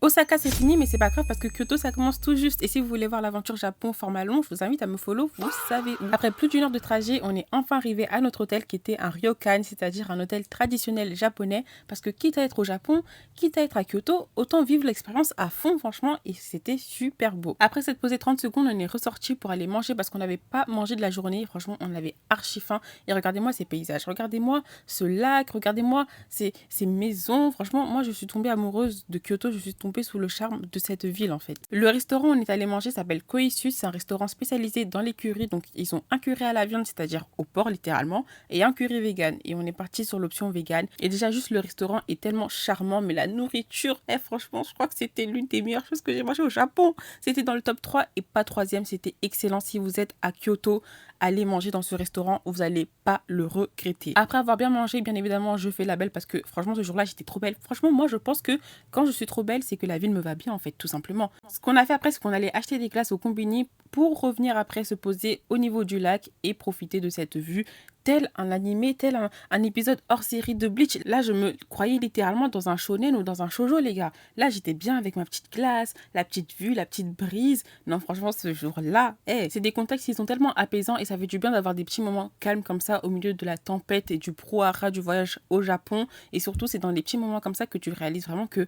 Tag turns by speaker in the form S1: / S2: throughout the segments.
S1: Osaka, c'est fini, mais c'est pas grave parce que Kyoto, ça commence tout juste. Et si vous voulez voir l'aventure Japon format long, je vous invite à me follow, vous savez où. Après plus d'1 heure de trajet, on est enfin arrivé à notre hôtel qui était un ryokan, c'est-à-dire un hôtel traditionnel japonais. Parce que quitte à être au Japon, quitte à être à Kyoto, autant vivre l'expérience à fond, franchement, et c'était super beau. Après s'être posé 30 secondes, on est ressorti pour aller manger parce qu'on n'avait pas mangé de la journée. Franchement, on avait archi faim. Et regardez-moi ces paysages, regardez-moi ce lac, regardez-moi ces maisons. Franchement, moi, je suis tombée amoureuse de Kyoto, je suis tombée sous le charme de cette ville en fait. Le restaurant où on est allé manger s'appelle Koisu, c'est un restaurant spécialisé dans les currys, donc ils ont un curry à la viande, c'est-à-dire au porc littéralement, et un curry vegan. Et on est parti sur l'option vegan. Et déjà juste le restaurant est tellement charmant, mais la nourriture, franchement, je crois que c'était l'une des meilleures choses que j'ai mangées au Japon. C'était dans le top 3 et pas troisième, c'était excellent. Si vous êtes à Kyoto, allez manger dans ce restaurant, vous n'allez pas le regretter. Après avoir bien mangé, bien évidemment, je fais la belle parce que franchement, ce jour-là, j'étais trop belle. Franchement, moi, je pense que quand je suis trop belle, c'est que la ville me va bien en fait, tout simplement. Ce qu'on a fait après, c'est qu'on allait acheter des glaces au combini pour revenir après se poser au niveau du lac et profiter de cette vue tel un animé, tel un épisode hors série de Bleach. Là, je me croyais littéralement dans un shonen ou dans un shoujo, les gars. Là, j'étais bien avec ma petite glace, la petite vue, la petite brise. Non, franchement, ce jour-là, c'est des contextes qui sont tellement apaisants et ça fait du bien d'avoir des petits moments calmes comme ça au milieu de la tempête et du brouhaha du voyage au Japon. Et surtout, c'est dans les petits moments comme ça que tu réalises vraiment que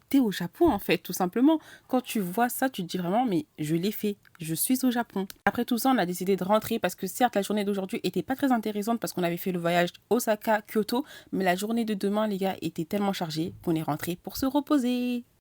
S1: t'es au Japon en fait, tout simplement. Quand tu vois ça, tu te dis vraiment, mais je l'ai fait, je suis au Japon. Après tout ça, on a décidé de rentrer parce que certes, la journée d'aujourd'hui était pas très intéressante parce qu'on avait fait le voyage Osaka-Kyoto, mais la journée de demain, les gars, était tellement chargée qu'on est rentré pour se reposer.